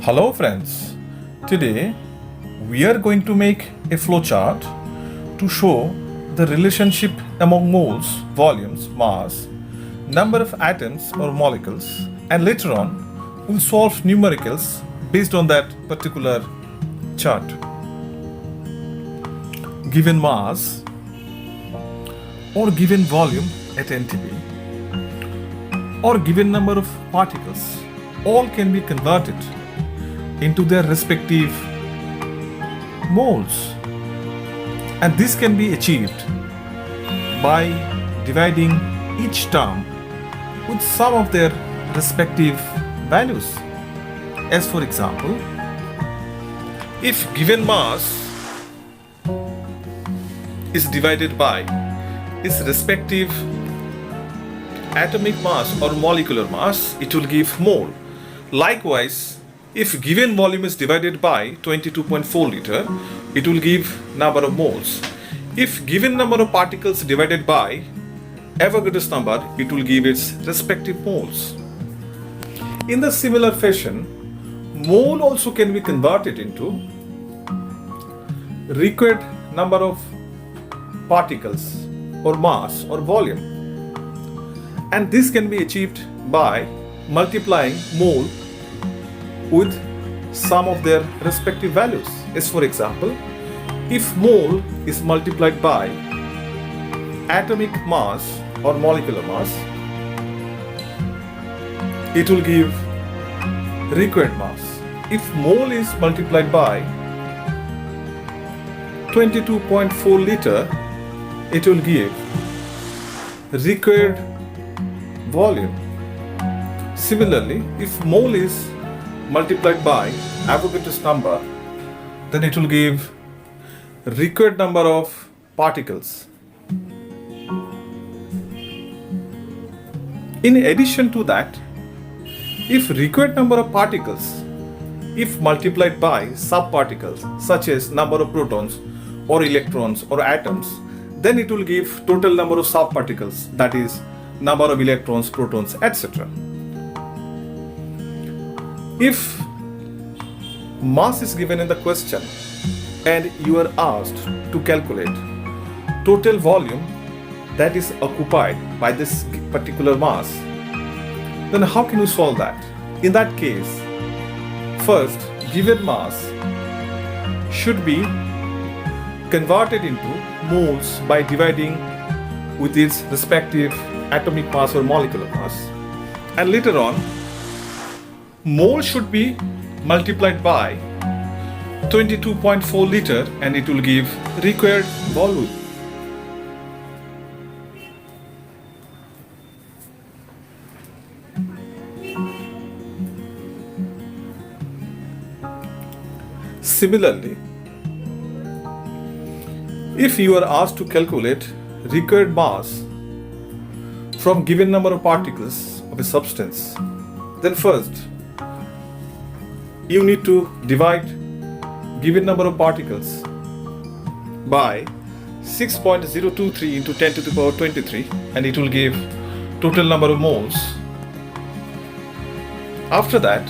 Hello friends, today we are going to make a flowchart to show the relationship among moles, volumes, mass, number of atoms or molecules, and later on we'll solve numericals based on that particular chart. Given mass or given volume at NTP or given number of particles, all can be converted into their respective moles, and this can be achieved by dividing each term with some of their respective values. As for example, if given mass is divided by its respective atomic mass or molecular mass, it will give mole. Likewise, if given volume is divided by 22.4 liter, it will give number of moles. If given number of particles divided by Avogadro's number, it will give its respective moles. In the similar fashion, mole also can be converted into required number of particles or mass or volume, and this can be achieved by multiplying mole with some of their respective values. As for example, if mole is multiplied by atomic mass or molecular mass, it will give required mass. If mole is multiplied by 22.4 liter, it will give required volume. Similarly, if mole is multiplied by Avogadro's number, then it will give required number of particles. In addition to that, if required number of particles, if multiplied by subparticles such as number of protons or electrons or atoms, then it will give total number of subparticles, that is number of electrons, protons, etc. If mass is given in the question and you are asked to calculate total volume that is occupied by this particular mass, then how can you solve that? In that case, first, given mass should be converted into moles by dividing with its respective atomic mass or molecular mass, and later on mole should be multiplied by 22.4 liter and it will give required volume. Similarly, if you are asked to calculate required mass from given number of particles of a substance, then first you need to divide given number of particles by 6.023 into 10 to the power 23 and it will give total number of moles. After that,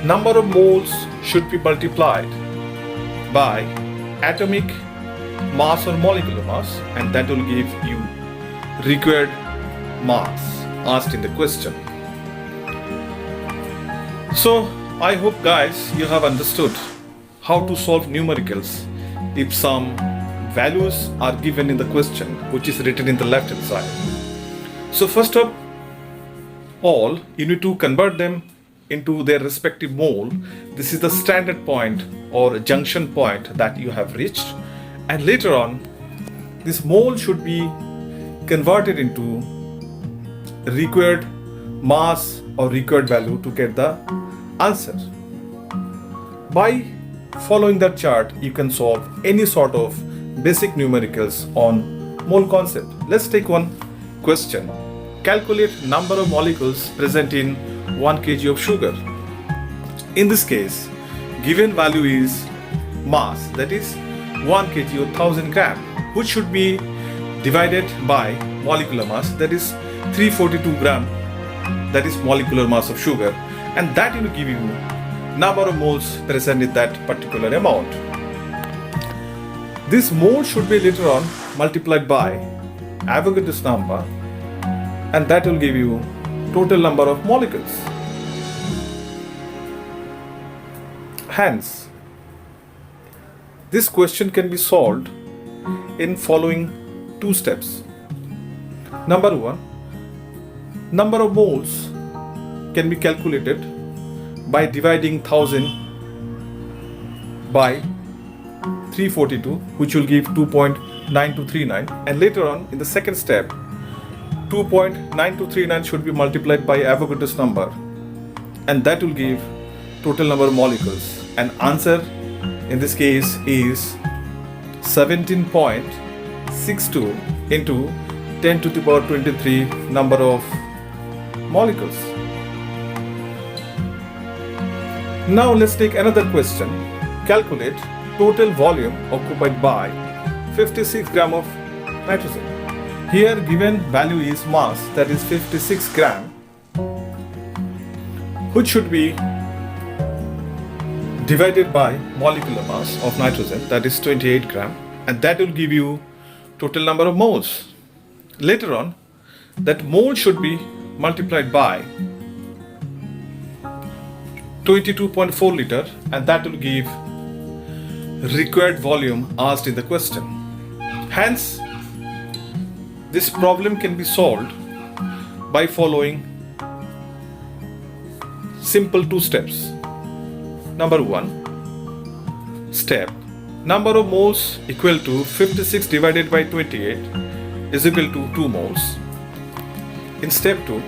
number of moles should be multiplied by atomic mass or molecular mass, and that will give you required mass asked in the question. So I hope guys you have understood how to solve numericals if some values are given in the question which is written in the left hand side. So first of all, you need to convert them into their respective mole. This is the standard point or junction point that you have reached, and later on this mole should be converted into required mass or required value to get the answer. By following that chart, you can solve any sort of basic numericals on mole concept. Let's take one question. Calculate number of molecules present in 1 kg of sugar. In this case, given value is mass, that is 1 kg or 1000 gram, which should be divided by molecular mass, that is 342 gram, that is molecular mass of sugar, and that will give you number of moles present in that particular amount. This mole should be later on multiplied by Avogadro's number, and that will give you total number of molecules. Hence, this question can be solved in following two steps. Number one, number of moles can be calculated by dividing 1000 by 342, which will give 2.9239, and later on in the second step 2.9239 should be multiplied by Avogadro's number, and that will give total number of molecules, and answer in this case is 17.62 into 10 to the power 23 number of molecules. Now let's take another question. Calculate total volume occupied by 56 gram of nitrogen. Here given value is mass, that is 56 gram, which should be divided by molecular mass of nitrogen, that is 28 gram, and that will give you total number of moles. Later on, that mole should be multiplied by 22.4 liter, and that will give required volume asked in the question. Hence, this problem can be solved by following simple two steps. Number one step, number of moles equal to 56 divided by 28 is equal to 2 moles. In step 2,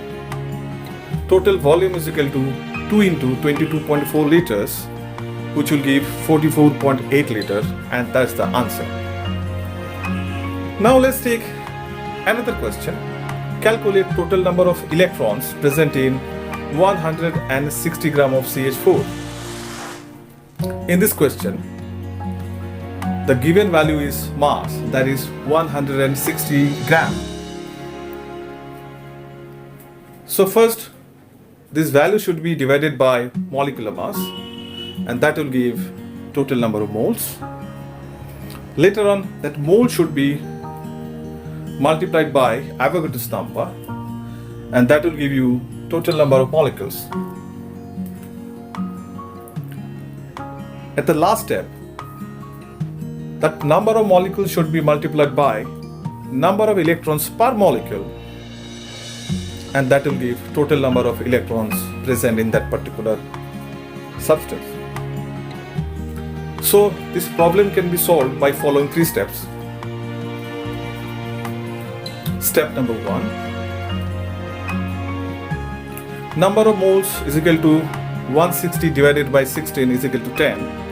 total volume is equal to 2 into 22.4 liters, which will give 44.8 liters, and that's the answer. Now let's take another question. Calculate total number of electrons present in 160 gram of CH4. In this question, the given value is mass, that is 160 gram. So first, this value should be divided by molecular mass, and that will give total number of moles. Later on, that mole should be multiplied by Avogadro's number, and that will give you total number of molecules. At the last step, that number of molecules should be multiplied by number of electrons per molecule, and that will give total number of electrons present in that particular substance. So this problem can be solved by following three steps. Step number 1, number of moles is equal to 160 divided by 16 is equal to 10.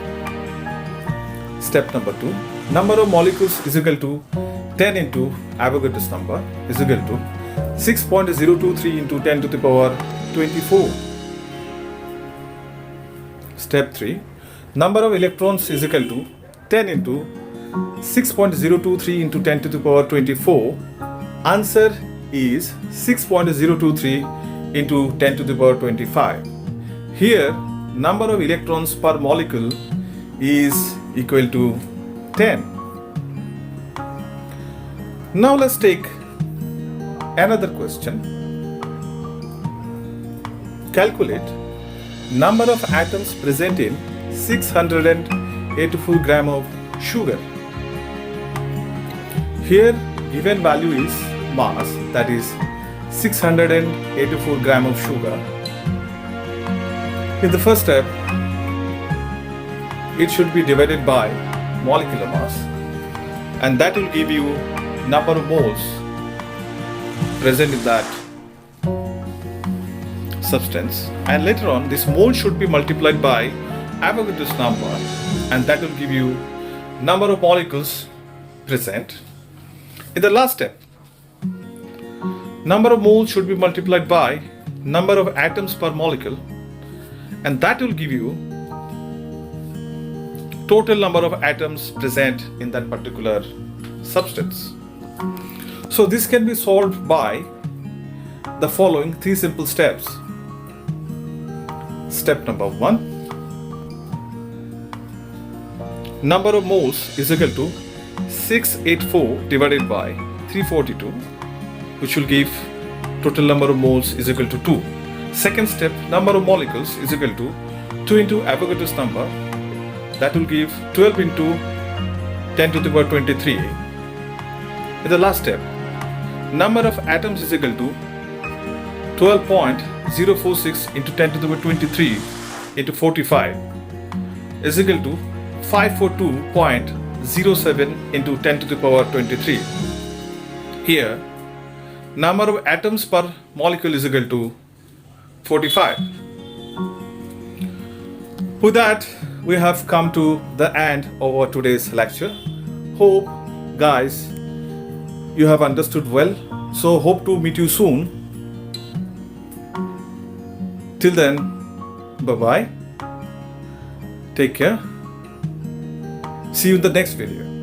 Step number 2, number of molecules is equal to 10 into Avogadro's number is equal to 6.023 into 10 to the power 24. Step 3, number of electrons is equal to 10 into 6.023 into 10 to the power 24. Answer is 6.023 into 10 to the power 25. Here, number of electrons per molecule is equal to 10. Now let's take another question. Calculate number of atoms present in 684 gram of sugar. Here given value is mass, that is 684 gram of sugar. In the first step, it should be divided by molecular mass, and that will give you number of moles present in that substance, and later on this mole should be multiplied by Avogadro's number, and that will give you number of molecules present. In the last step, number of moles should be multiplied by number of atoms per molecule, and that will give you total number of atoms present in that particular substance. So this can be solved by the following three simple steps. Step number 1. Number of moles is equal to 684 divided by 342, which will give total number of moles is equal to 2. Second step, number of molecules is equal to 2 into Avogadro's number, that will give 12 into 10 to the power 23. In the last step, number of atoms is equal to 12.046 into 10 to the power 23 into 45 is equal to 542.07 into 10 to the power 23. Here, number of atoms per molecule is equal to 45. With that, we have come to the end of our today's lecture. Hope, guys, you have understood well. So hope to meet you soon. Till then, bye-bye. Take care. See you in the next video.